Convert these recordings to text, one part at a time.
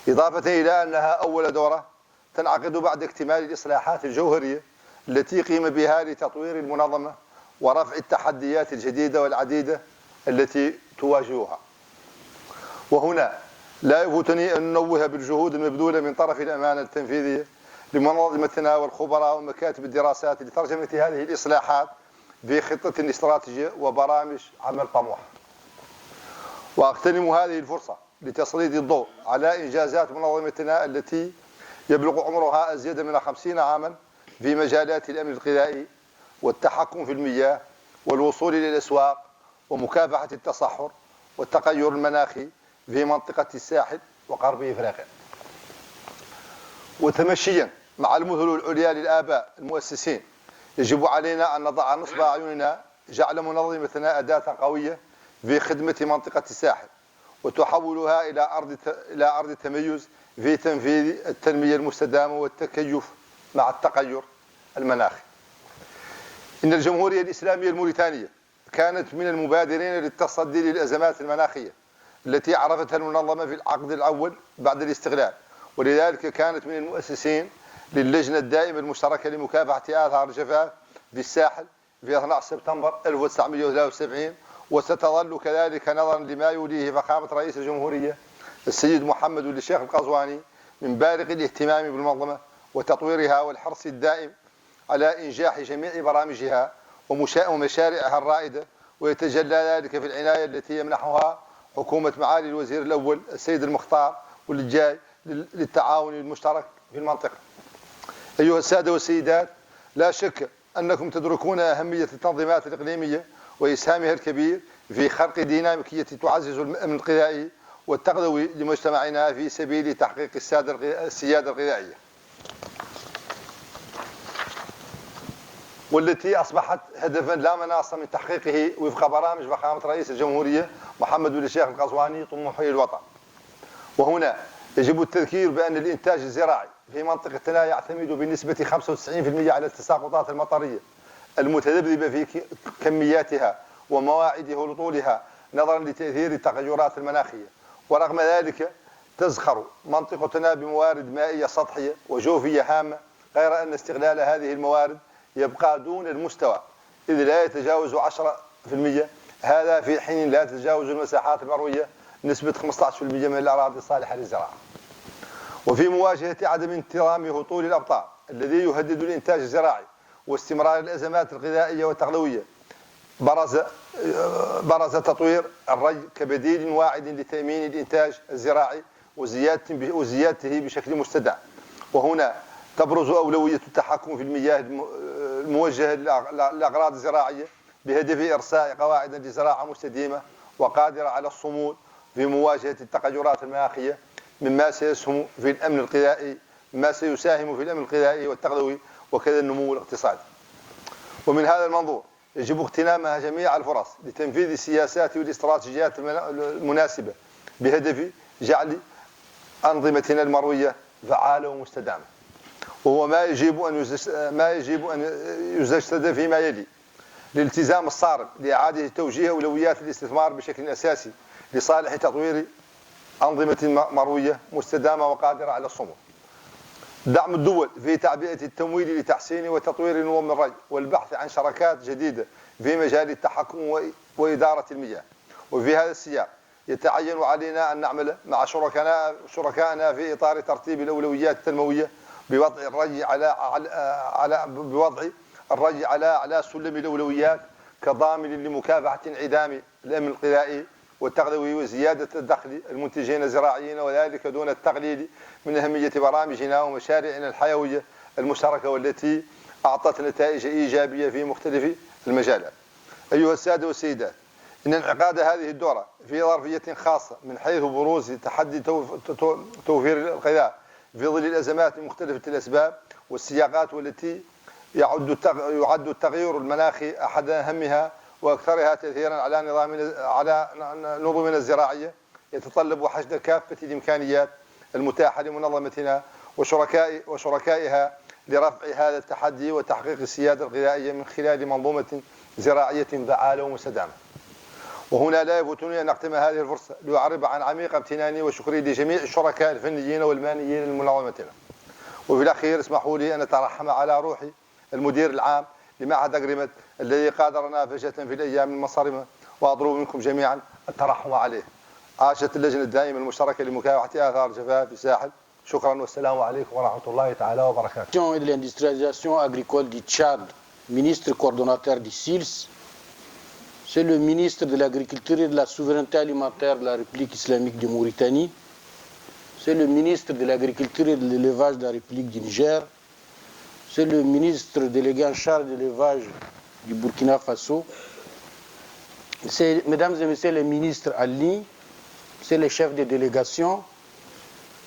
إضافة إلى أنها أول دورة تنعقد بعد اكتمال الإصلاحات الجوهرية التي قيم بها لتطوير المنظمة ورفع التحديات الجديدة والعديدة التي تواجهها. وهنا لا يفوتني أن ننوه بالجهود المبذولة من طرف الأمانة التنفيذية لمنظمتنا والخبراء ومكاتب الدراسات لترجمة هذه الإصلاحات في خطة استراتيجية وبرامج عمل طموحة. وأغتنم هذه الفرصة لتسليط الضوء على إنجازات منظمتنا التي يبلغ عمرها أزيد من 50 عاما في مجالات الأمن الغذائي والتحكم في المياه والوصول إلى الأسواق ومكافحة التصحر والتغير المناخي في منطقة الساحل وغرب إفريقيا. وتمشيا مع المثل العليا للآباء المؤسسين، يجب علينا أن نضع نصب أعيننا جعل منظمتنا أداة قوية في خدمة منطقة الساحل وتحولها إلى أرض تميز في تنفيذ التنمية المستدامة والتكيف مع التغير المناخي. إن الجمهورية الإسلامية الموريتانية كانت من المبادرين للتصدي للأزمات المناخية التي عرفتها المنظمة في العقد الأول بعد الاستقلال، ولذلك كانت من المؤسسين للجنة الدائمة المشتركة لمكافحة آثار الجفاف في الساحل في 12 سبتمبر 1973، وستظل كذلك نظرا لما يوليه فخامة رئيس الجمهورية السيد محمد ولي الشيخ القزواني من بالغ الاهتمام بالمنظمة وتطويرها والحرص الدائم على إنجاح جميع برامجها ومشاريعها الرائدة، ويتجلى ذلك في العناية التي يمنحها حكومة معالي الوزير الأول السيد المختار والجاي للتعاون المشترك في المنطقة. أيها السادة والسيدات، لا شك أنكم تدركون أهمية التنظيمات الإقليمية وإسهامها الكبير في خلق ديناميكية تعزز الأمن الغذائي والتغذوي لمجتمعنا في سبيل تحقيق السيادة الغذائية، والتي أصبحت هدفا لا مناص من تحقيقه وفق برامج فخامة رئيس الجمهورية محمد ولي الشيخ القزواني طموحي الوطن. وهنا يجب التذكير بأن الإنتاج الزراعي في منطقتنا يعتمد بنسبة 95% على التساقطات المطرية المتذبذبة في كمياتها ومواعيد هطولها نظرا لتأثير التغيرات المناخية. ورغم ذلك تزخر منطقتنا بموارد مائية سطحية وجوفية هامة، غير أن استغلال هذه الموارد يبقى دون المستوى إذ لا يتجاوز 10%، هذا في حين لا تتجاوز المساحات المروية نسبة 15% من الأراضي الصالحة للزراعة. وفي مواجهة عدم انتظام هطول الأمطار الذي يهدد الإنتاج الزراعي واستمرار الأزمات الغذائية والتغذوية، برز تطوير الري كبديل واعد لتأمين الإنتاج الزراعي وزيادته بشكل مستدام. وهنا تبرز أولوية التحكم في المياه الموجهة للأغراض الزراعية بهدف إرساء قواعد لزراعة مستديمة وقادرة على الصمود في مواجهة التغيرات المناخية، مما سيسهم في الأمن الغذائي سيساهم في الأمن الغذائي والتغذوي وكذا النمو الاقتصادي. ومن هذا المنظور يجب اغتنامها جميع الفرص لتنفيذ السياسات والاستراتيجيات المناسبة بهدف جعل أنظمتنا المروية فعالة ومستدامة، وهو ما يجب أن يجسد فيما يلي: الالتزام الصارم لإعادة توجيه أولويات الاستثمار بشكل أساسي لصالح تطوير أنظمة مروية مستدامة وقادرة على الصمود، دعم الدول في تعبئة التمويل لتحسين وتطوير نظم الري والبحث عن شراكات جديدة في مجال التحكم وإدارة المياه. وفي هذا السياق يتعين علينا أن نعمل مع شركائنا في إطار ترتيب الأولويات التنموية بوضع الري على أعلى سلم الأولويات كضامن لمكافحة انعدام الأمن الغذائي والتغذوي وزيادة الدخل المنتجين الزراعيين، وذلك دون التقليل من أهمية برامجنا ومشاريعنا الحيوية المشتركة والتي أعطت نتائج إيجابية في مختلف المجالات. أيها السادة والسيدات، إن انعقاد هذه الدورة في ظرفية خاصة من حيث بروز تحدي توفير الغذاء في ظل الأزمات مختلفة الأسباب والسياقات، والتي يعد التغير المناخي أحد أهمها وأكثرها تأثيرا على نظمنا الزراعية، يتطلب حشد كافة الإمكانيات المتاحة لمنظمتنا وشركائها لرفع هذا التحدي وتحقيق السيادة الغذائية من خلال منظومة زراعية فعالة ومستدامة. وهنا لا يفوتني أن أختم هذه الفرصة لأعرب عن عميق امتناني وشكري لجميع الشركاء الفنيين والماليين لمنظمتنا. وفي الأخير اسمحوا لي أن أترحم على روحي المدير العام لمعهد أقرمت الذي قادرنا فجأة في الأيام المصارمة، وأطلب منكم جميعا الترحم عليه. عاشت اللجنة الدائمة المشتركة لمكافحة آثار الجفاف في الساحل. شكرا والسلام عليكم ورحمة الله تعالى وبركاته. Et de l'industrialisation agricole du Tchad, ministre coordonnateur du SILS, c'est le ministre de l'Agriculture et de la Souveraineté alimentaire de la République islamique de Mauritanie, c'est le ministre de l'Agriculture et de l'Élevage de la République du Niger, c'est le ministre délégué en charge de l'élevage du Burkina Faso, c'est, mesdames et messieurs les ministres en ligne, c'est les chefs de délégation,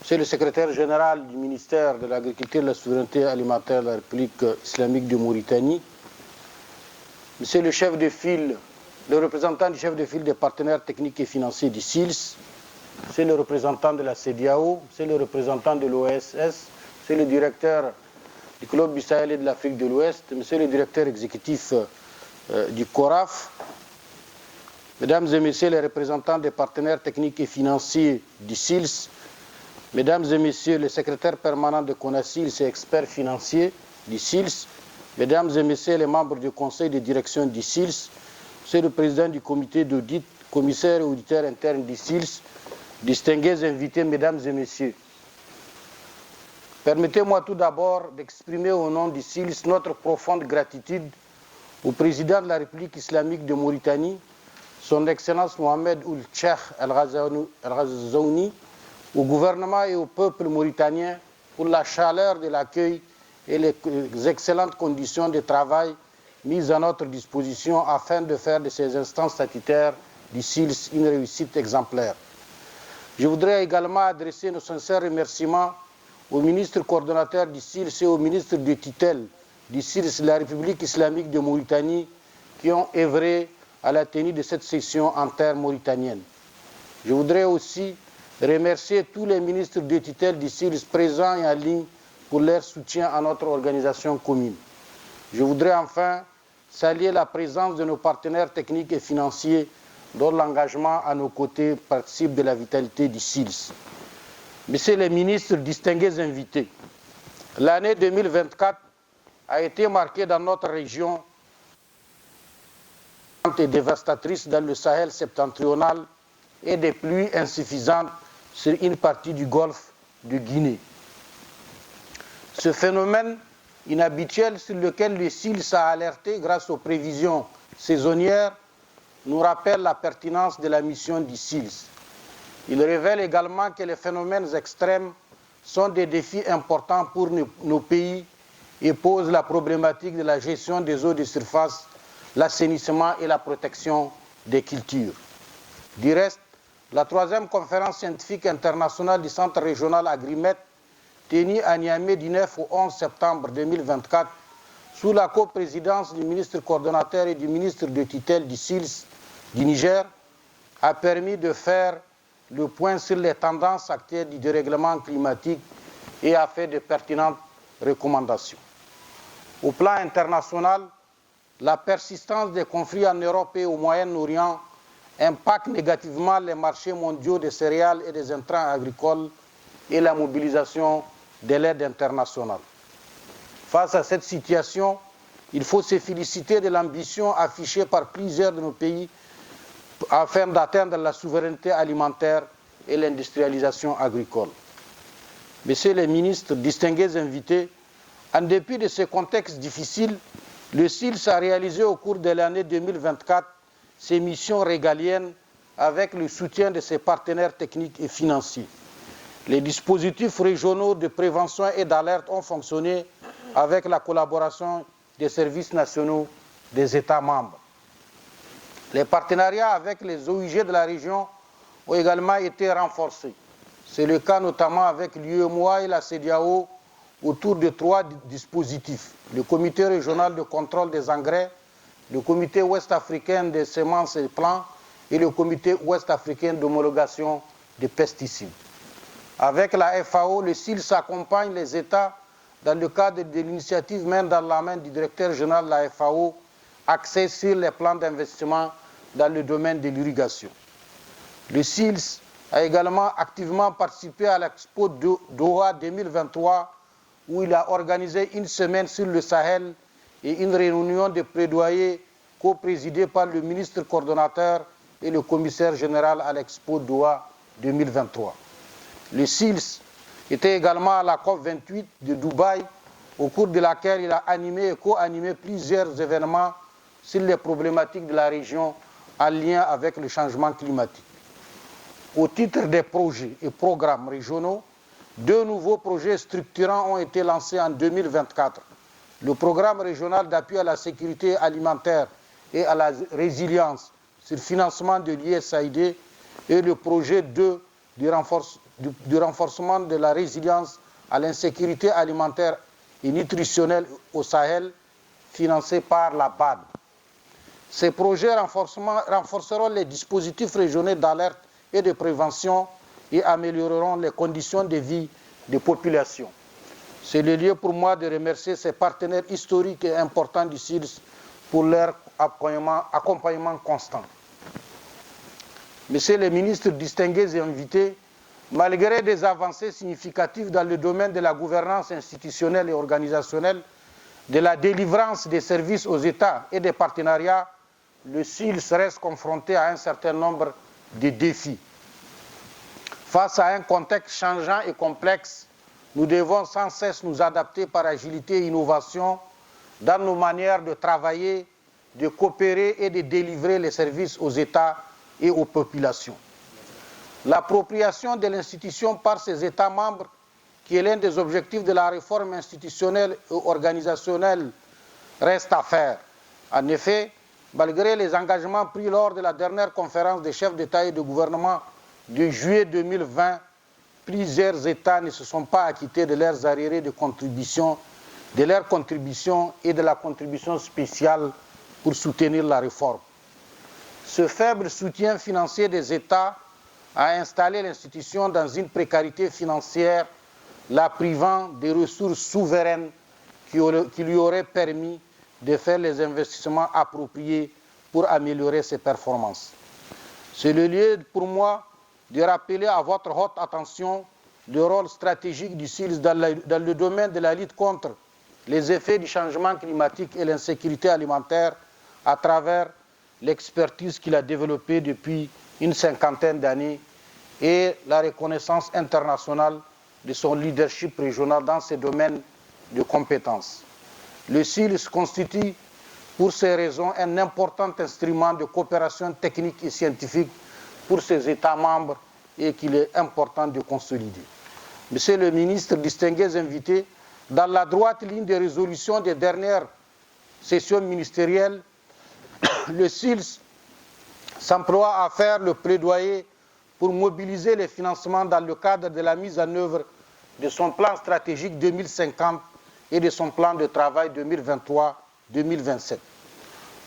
c'est le secrétaire général du ministère de l'Agriculture et de la Souveraineté alimentaire de la République islamique de Mauritanie, c'est le chef de file, le représentant du chef de file des partenaires techniques et financiers du SILS, c'est le représentant de la CEDEAO, c'est le représentant de l'OSS, c'est le directeur du Club du Sahel et de l'Afrique de l'Ouest, c'est le directeur exécutif du CORAF, mesdames et messieurs les représentants des partenaires techniques et financiers du SILS, mesdames et messieurs les secrétaires permanents de CONACYLS et experts financiers du SILS, mesdames et messieurs les membres du conseil de direction du SILS, c'est le président du comité d'audit, commissaire et auditeur interne du SILS, distingués invités, mesdames et messieurs. Permettez-moi tout d'abord d'exprimer au nom du SILS notre profonde gratitude au président de la République islamique de Mauritanie, son Excellence Mohamed Ould Cheikh El-Ghazouani, au gouvernement et au peuple mauritanien pour la chaleur de l'accueil et les excellentes conditions de travail mises à notre disposition afin de faire de ces instances statutaires du SILS une réussite exemplaire. Je voudrais également adresser nos sincères remerciements au ministre coordonnateur du SILS et au ministre de tutelle du SILS de la République islamique de Mauritanie qui ont œuvré à la tenue de cette session en terre mauritanienne. Je voudrais aussi remercier tous les ministres de tutelle du SILS présents et en ligne pour leur soutien à notre organisation commune. Je voudrais enfin saluer la présence de nos partenaires techniques et financiers dont l'engagement à nos côtés participe de la vitalité du SILS. Messieurs les ministres, distingués invités, l'année 2024 a été marquée dans notre région et dévastatrice dans le Sahel septentrional et des pluies insuffisantes sur une partie du golfe de Guinée. Ce phénomène inhabituel sur lequel le SILS a alerté grâce aux prévisions saisonnières nous rappelle la pertinence de la mission du SILS. Il révèle également que les phénomènes extrêmes sont des défis importants pour nos pays et posent la problématique de la gestion des eaux de surface, l'assainissement et la protection des cultures. Du reste, la 3e conférence scientifique internationale du Centre régional Agrimet, tenue à Niamey du 9 au 11 septembre 2024, sous la coprésidence du ministre coordonnateur et du ministre de tutelle du SILS du Niger, a permis de faire le point sur les tendances actuelles du dérèglement climatique et a fait de pertinentes recommandations. Au plan international, la persistance des conflits en Europe et au Moyen-Orient impacte négativement les marchés mondiaux des céréales et des intrants agricoles et la mobilisation de l'aide internationale. Face à cette situation, il faut se féliciter de l'ambition affichée par plusieurs de nos pays afin d'atteindre la souveraineté alimentaire et l'industrialisation agricole. Messieurs les ministres, distingués invités, en dépit de ce contexte difficile, le SILS a réalisé au cours de l'année 2024 ses missions régaliennes avec le soutien de ses partenaires techniques et financiers. Les dispositifs régionaux de prévention et d'alerte ont fonctionné avec la collaboration des services nationaux des États membres. Les partenariats avec les OIG de la région ont également été renforcés. C'est le cas notamment avec l'UEMOA et la CEDEAO autour de 3 dispositifs. Le comité régional de contrôle des engrais, le comité ouest-africain des semences et plants et le comité ouest-africain d'homologation des pesticides. Avec la FAO, le SILS accompagne les États dans le cadre de l'initiative main dans la main du directeur général de la FAO, axée sur les plans d'investissement dans le domaine de l'irrigation. Le SILS a également activement participé à l'Expo Doha 2023 où il a organisé une semaine sur le Sahel et une réunion de plaidoyer co-présidée par le ministre coordonnateur et le commissaire général à l'Expo Doha 2023. Le SILS était également à la COP28 de Dubaï, au cours de laquelle il a animé et co-animé plusieurs événements sur les problématiques de la région en lien avec le changement climatique. Au titre des projets et programmes régionaux, 2 nouveaux projets structurants ont été lancés en 2024. Le programme régional d'appui à la sécurité alimentaire et à la résilience sur financement de l'USAID et le projet 2 du renforcement de la résilience à l'insécurité alimentaire et nutritionnelle au Sahel, financé par la BAD. Ces projets renforceront les dispositifs régionaux d'alerte et de prévention et amélioreront les conditions de vie des populations. C'est le lieu pour moi de remercier ces partenaires historiques et importants du SILS pour leur accompagnement constant. Messieurs les ministres distingués et invités, malgré des avancées significatives dans le domaine de la gouvernance institutionnelle et organisationnelle, de la délivrance des services aux États et des partenariats, le SILS reste confronté à un certain nombre de défis. Face à un contexte changeant et complexe, nous devons sans cesse nous adapter par agilité et innovation dans nos manières de travailler, de coopérer et de délivrer les services aux États et aux populations. L'appropriation de l'institution par ses États membres, qui est l'un des objectifs de la réforme institutionnelle et organisationnelle, reste à faire. En effet, malgré les engagements pris lors de la dernière conférence des chefs d'État et de gouvernement de juillet 2020, plusieurs États ne se sont pas acquittés de leurs arriérés de contribution, de leur contribution et de la contribution spéciale pour soutenir la réforme. Ce faible soutien financier des États a installé l'institution dans une précarité financière, la privant des ressources souveraines qui lui auraient permis de faire les investissements appropriés pour améliorer ses performances. C'est le lieu pour moi de rappeler à votre haute attention le rôle stratégique du SILS dans le domaine de la lutte contre les effets du changement climatique et l'insécurité alimentaire à travers l'expertise qu'il a développée depuis une cinquantaine d'années et la reconnaissance internationale de son leadership régional dans ces domaines de compétences. Le SILS constitue pour ces raisons un important instrument de coopération technique et scientifique pour ses États membres et qu'il est important de consolider. Monsieur le ministre, distingués invités, dans la droite ligne des résolutions des dernières sessions ministérielles, le SILS s'emploie à faire le plaidoyer pour mobiliser les financements dans le cadre de la mise en œuvre de son plan stratégique 2050 et de son plan de travail 2023-2027.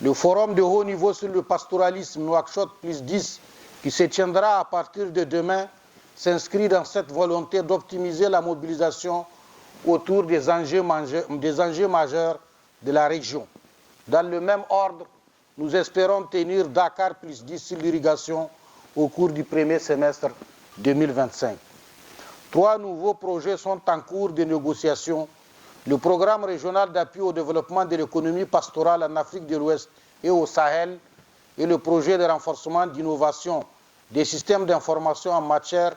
Le forum de haut niveau sur le pastoralisme Nouakchott +10 qui se tiendra à partir de demain s'inscrit dans cette volonté d'optimiser la mobilisation autour des enjeux majeurs de la région. Dans le même ordre, nous espérons tenir Dakar +10 sur l'irrigation au cours du premier semestre 2025. 3 nouveaux projets sont en cours de négociation. Le programme régional d'appui au développement de l'économie pastorale en Afrique de l'Ouest et au Sahel et le projet de renforcement d'innovation des systèmes d'information en matière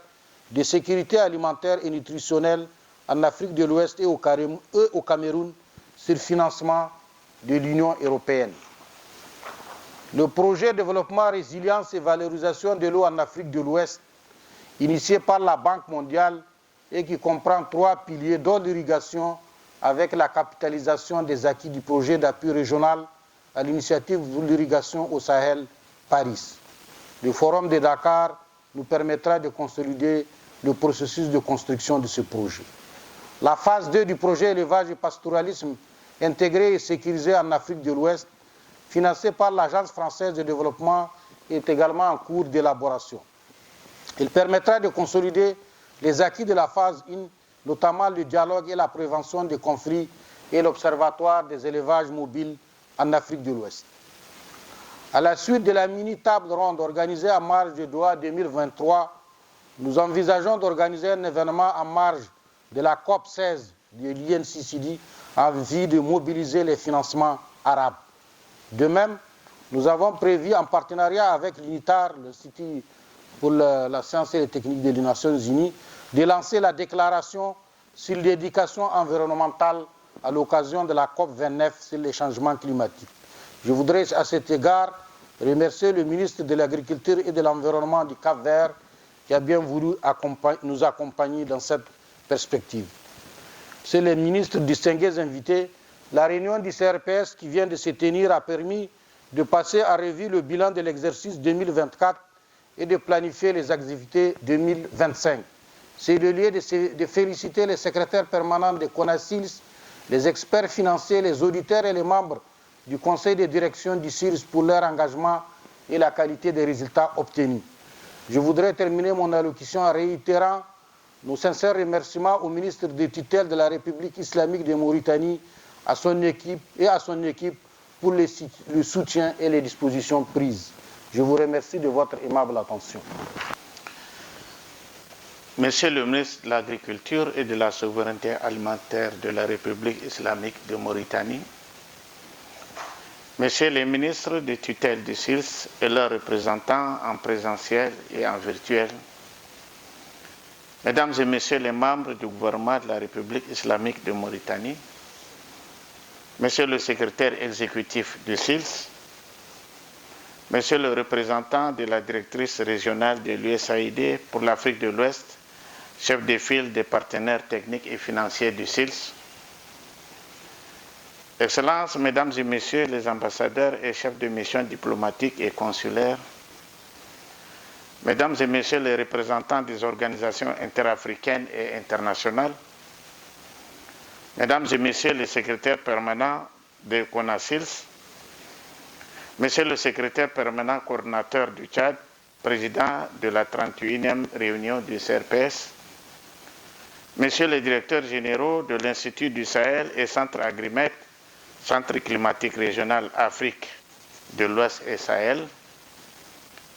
de sécurité alimentaire et nutritionnelle en Afrique de l'Ouest et au Cameroun sur financement de l'Union européenne. Le projet de développement, résilience et valorisation de l'eau en Afrique de l'Ouest, initié par la Banque mondiale et qui comprend 3 piliers dont l'irrigation avec la capitalisation des acquis du projet d'appui régional à l'initiative de l'irrigation au Sahel, Paris. Le forum de Dakar nous permettra de consolider le processus de construction de ce projet. La phase 2 du projet élevage et pastoralisme intégré et sécurisé en Afrique de l'Ouest, financé par l'Agence française de développement, est également en cours d'élaboration. Il permettra de consolider les acquis de la phase 1, notamment le dialogue et la prévention des conflits et l'observatoire des élevages mobiles en Afrique de l'Ouest. À la suite de la mini-table ronde organisée en marge de Doha 2023, nous envisageons d'organiser un événement en marge de la COP 16 de l'INCCD en vue de mobiliser les financements arabes. De même, nous avons prévu en partenariat avec l'INITAR, l'Institut pour la science et les techniques des Nations Unies, de lancer la déclaration sur l'éducation environnementale à l'occasion de la COP 29 sur les changements climatiques. Je voudrais à cet égard remercier le ministre de l'Agriculture et de l'Environnement du Cap-Vert qui a bien voulu nous accompagner dans cette perspective. C'est les ministres distingués invités. La réunion du CRPS qui vient de se tenir a permis de passer à revue le bilan de l'exercice 2024 et de planifier les activités 2025. C'est le lieu de féliciter les secrétaires permanents de CONACYLS, les experts financiers, les auditeurs et les membres du conseil de direction du CIRS pour leur engagement et la qualité des résultats obtenus. Je voudrais terminer mon allocution en réitérant nos sincères remerciements au ministre de tutelle de la République islamique de Mauritanie, à son équipe pour le soutien et les dispositions prises. Je vous remercie de votre aimable attention. Monsieur le ministre de l'Agriculture et de la Souveraineté alimentaire de la République islamique de Mauritanie, Messieurs les ministres de tutelle du CIRS et leurs représentants en présentiel et en virtuel, Mesdames et Messieurs les membres du gouvernement de la République islamique de Mauritanie, Monsieur le secrétaire exécutif du CIRS, Monsieur le représentant de la directrice régionale de l'USAID pour l'Afrique de l'Ouest, chef de file des partenaires techniques et financiers du CIRS, Excellences, Mesdames et Messieurs les ambassadeurs et chefs de mission diplomatiques et consulaires, Mesdames et Messieurs les représentants des organisations interafricaines et internationales, Mesdames et Messieurs les secrétaires permanents de CONACYLS, Monsieur le secrétaire permanent coordinateur du Tchad, président de la 31e réunion du CRPS, Messieurs les directeurs généraux de l'Institut du Sahel et Centre Agrimet, Centre climatique régional Afrique de l'Ouest et Sahel,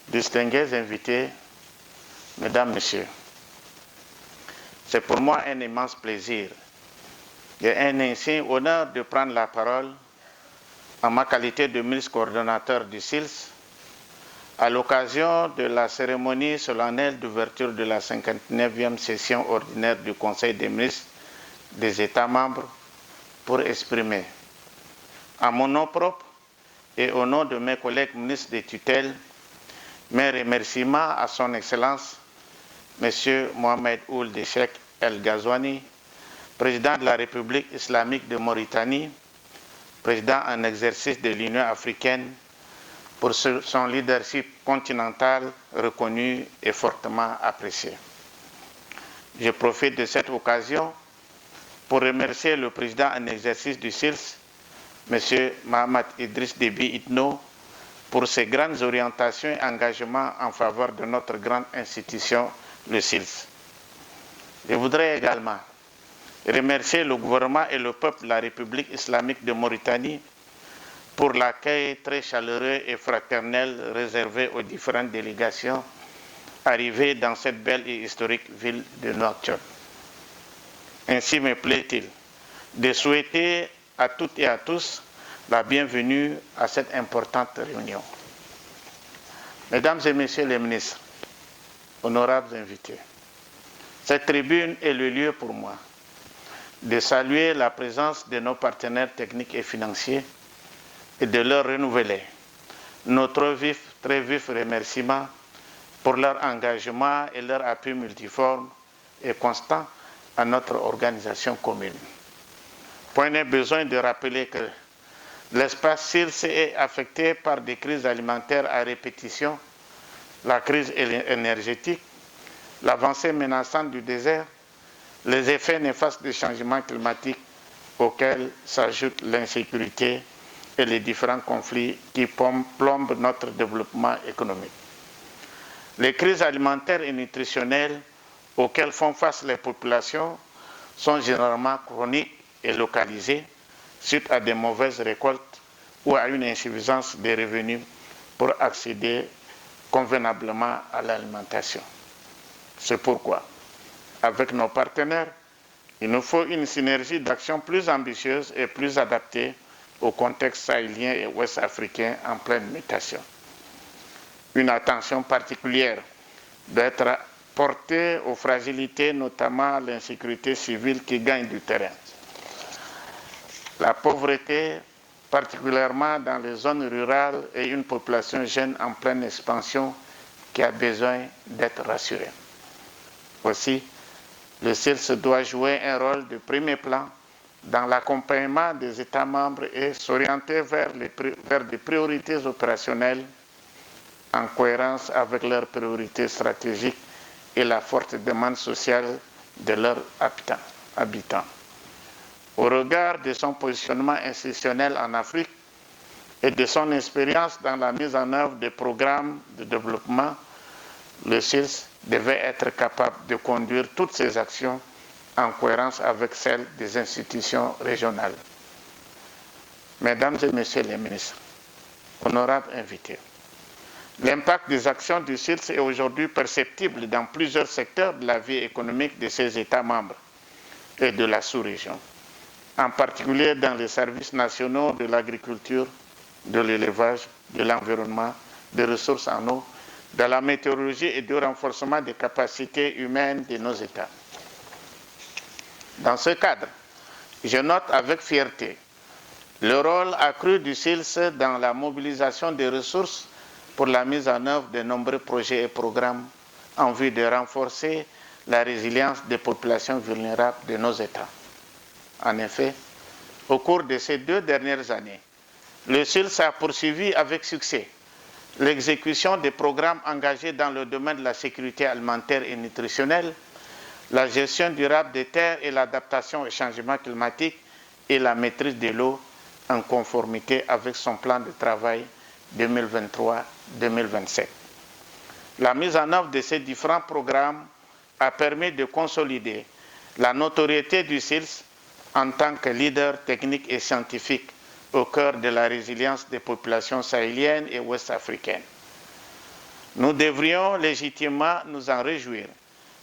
distingués invités, Mesdames, Messieurs, c'est pour moi un immense plaisir et un insigne honneur de prendre la parole en ma qualité de ministre coordonnateur du CIRS à l'occasion de la cérémonie solennelle d'ouverture de la 59e session ordinaire du Conseil des ministres des États membres pour exprimer, à mon nom propre et au nom de mes collègues ministres de tutelle, mes remerciements à son Excellence, M. Mohamed Ould Cheikh El Ghazouani, président de la République islamique de Mauritanie, président en exercice de l'Union africaine, pour son leadership continental reconnu et fortement apprécié. Je profite de cette occasion pour remercier le président en exercice du CIRS, M. Mohamed Idriss Déby Itno, pour ses grandes orientations et engagements en faveur de notre grande institution, le CIRS. Je voudrais également remercier le gouvernement et le peuple de la République islamique de Mauritanie pour l'accueil très chaleureux et fraternel réservé aux différentes délégations arrivées dans cette belle et historique ville de Nouakchott. Ainsi me plaît-il de souhaiter à toutes et à tous la bienvenue à cette importante réunion. Mesdames et Messieurs les ministres, honorables invités, cette tribune est le lieu pour moi de saluer la présence de nos partenaires techniques et financiers et de leur renouveler notre très vif remerciement pour leur engagement et leur appui multiforme et constant à notre organisation commune. Point n'est besoin de rappeler que l'espace CIRS est affecté par des crises alimentaires à répétition, la crise énergétique, l'avancée menaçante du désert, les effets néfastes des changements climatiques auxquels s'ajoute l'insécurité et les différents conflits qui plombent notre développement économique. Les crises alimentaires et nutritionnelles auxquelles font face les populations sont généralement chroniques et localisées suite à des mauvaises récoltes ou à une insuffisance des revenus pour accéder convenablement à l'alimentation. C'est pourquoi, avec nos partenaires, il nous faut une synergie d'action plus ambitieuse et plus adaptée au contexte sahélien et ouest-africain en pleine mutation. Une attention particulière doit être portée aux fragilités, notamment à l'insécurité civile qui gagne du terrain. La pauvreté, particulièrement dans les zones rurales, et une population jeune en pleine expansion qui a besoin d'être rassurée. Aussi, le CIRS doit jouer un rôle de premier plan dans l'accompagnement des États membres et s'orienter vers des priorités opérationnelles en cohérence avec leurs priorités stratégiques et la forte demande sociale de leurs habitants. Au regard de son positionnement institutionnel en Afrique et de son expérience dans la mise en œuvre des programmes de développement, le CIRS devait être capable de conduire toutes ses actions en cohérence avec celles des institutions régionales. Mesdames et Messieurs les ministres, honorables invités, l'impact des actions du CIRS est aujourd'hui perceptible dans plusieurs secteurs de la vie économique de ses États membres et de la sous-région, en particulier dans les services nationaux de l'agriculture, de l'élevage, de l'environnement, des ressources en eau, de la météorologie et du renforcement des capacités humaines de nos États. Dans ce cadre, je note avec fierté le rôle accru du CIRS dans la mobilisation des ressources pour la mise en œuvre de nombreux projets et programmes en vue de renforcer la résilience des populations vulnérables de nos États. En effet, au cours de ces 2 dernières années, le CIRS a poursuivi avec succès l'exécution des programmes engagés dans le domaine de la sécurité alimentaire et nutritionnelle, la gestion durable des terres et l'adaptation au changement climatique et la maîtrise de l'eau en conformité avec son plan de travail 2023-2027. La mise en œuvre de ces différents programmes a permis de consolider la notoriété du CIRS en tant que leader technique et scientifique au cœur de la résilience des populations sahéliennes et ouest-africaines. Nous devrions légitimement nous en réjouir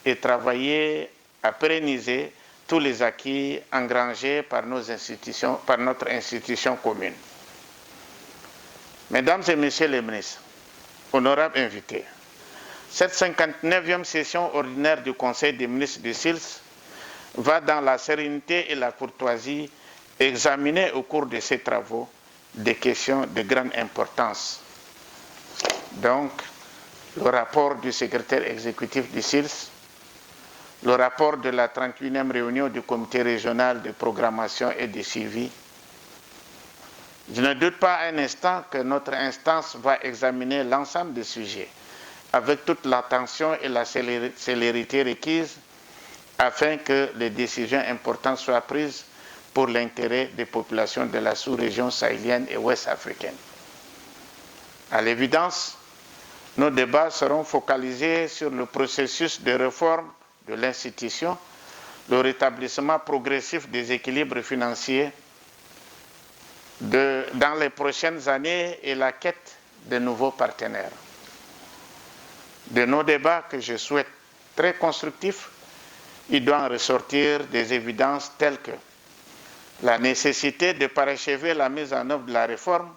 et travailler à pérenniser tous les acquis engrangés par notre institution commune. Mesdames et Messieurs les ministres, honorables invités, cette 59e session ordinaire du Conseil des ministres du CIRS va dans la sérénité et la courtoisie examiner au cours de ces travaux des questions de grande importance. Donc, le rapport du secrétaire exécutif du CIRS, le rapport de la 31e réunion du comité régional de programmation et de suivi. Je ne doute pas un instant que notre instance va examiner l'ensemble des sujets avec toute l'attention et la célérité requises afin que les décisions importantes soient prises pour l'intérêt des populations de la sous-région sahélienne et ouest-africaine. À l'évidence, nos débats seront focalisés sur le processus de réforme de l'institution, le rétablissement progressif des équilibres financiers dans les prochaines années et la quête de nouveaux partenaires. De nos débats que je souhaite très constructifs, il doit en ressortir des évidences telles que la nécessité de parachever la mise en œuvre de la réforme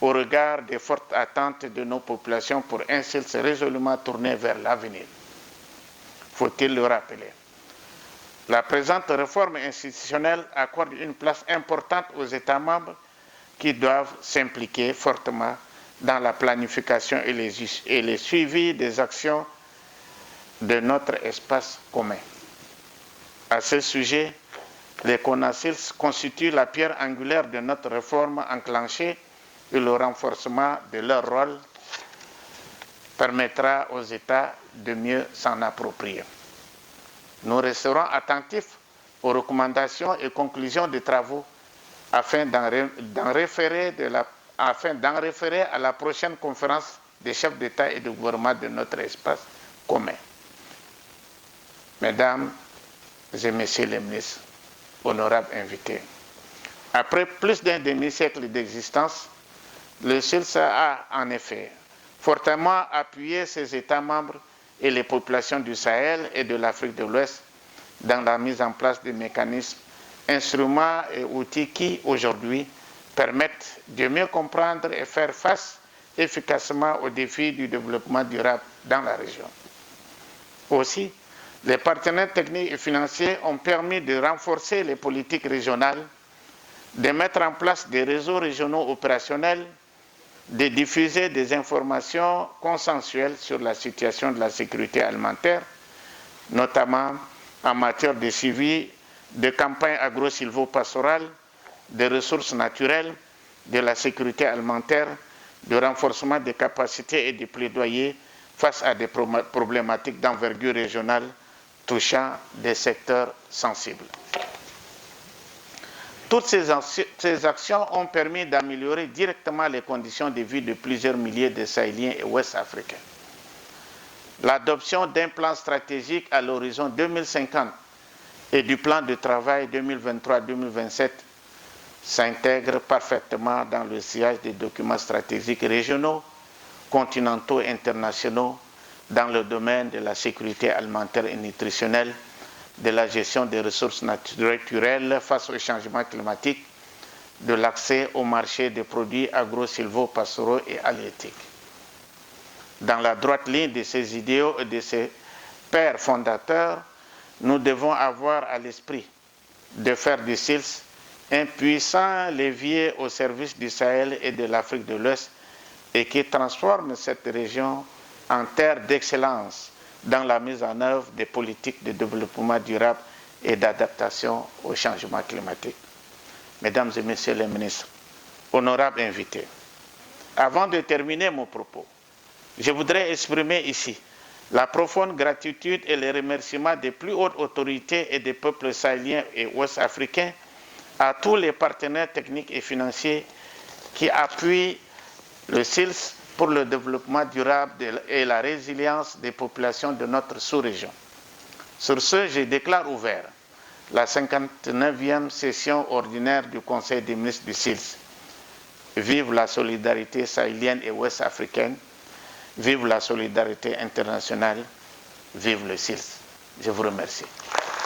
au regard des fortes attentes de nos populations pour un CIRS résolument tourné vers l'avenir. Faut-il le rappeler? La présente réforme institutionnelle accorde une place importante aux États membres qui doivent s'impliquer fortement dans la planification et le suivi des actions de notre espace commun. À ce sujet, les CONACYLS constituent la pierre angulaire de notre réforme enclenchée et le renforcement de leur rôle permettra aux États de mieux s'en approprier. Nous resterons attentifs aux recommandations et conclusions des travaux afin d'en référer à la prochaine conférence des chefs d'État et de gouvernement de notre espace commun. Mesdames et Messieurs les ministres, honorables invités, après plus d'un demi-siècle d'existence, le SILS a en effet fortement appuyé ses États membres et les populations du Sahel et de l'Afrique de l'Ouest dans la mise en place des mécanismes, instruments et outils qui, aujourd'hui, permettent de mieux comprendre et faire face efficacement aux défis du développement durable dans la région. Aussi, les partenaires techniques et financiers ont permis de renforcer les politiques régionales, de mettre en place des réseaux régionaux opérationnels, de diffuser des informations consensuelles sur la situation de la sécurité alimentaire, notamment en matière de suivi de campagnes agro-silvo-pastorales, de ressources naturelles, de la sécurité alimentaire, de renforcement des capacités et des plaidoyers face à des problématiques d'envergure régionale touchant des secteurs sensibles. Toutes ces actions ont permis d'améliorer directement les conditions de vie de plusieurs milliers de Sahéliens et Ouest-Africains. L'adoption d'un plan stratégique à l'horizon 2050 et du plan de travail 2023-2027 s'intègre parfaitement dans le sillage des documents stratégiques régionaux, continentaux et internationaux dans le domaine de la sécurité alimentaire et nutritionnelle, de la gestion des ressources naturelles face au changement climatique, de l'accès au marché des produits agro-silvo-pastoraux et halieutiques. Dans la droite ligne de ces idéaux et de ces pères fondateurs, nous devons avoir à l'esprit de faire du SILS un puissant levier au service du Sahel et de l'Afrique de l'Ouest et qui transforme cette région en terre d'excellence dans la mise en œuvre des politiques de développement durable et d'adaptation au changement climatique. Mesdames et Messieurs les ministres, honorables invités, avant de terminer mon propos, je voudrais exprimer ici la profonde gratitude et les remerciements des plus hautes autorités et des peuples sahéliens et ouest-africains à tous les partenaires techniques et financiers qui appuient le SILS pour le développement durable et la résilience des populations de notre sous-région. Sur ce, je déclare ouvert la 59e session ordinaire du Conseil des ministres du SILS. Vive la solidarité sahélienne et ouest-africaine, vive la solidarité internationale, vive le SILS. Je vous remercie.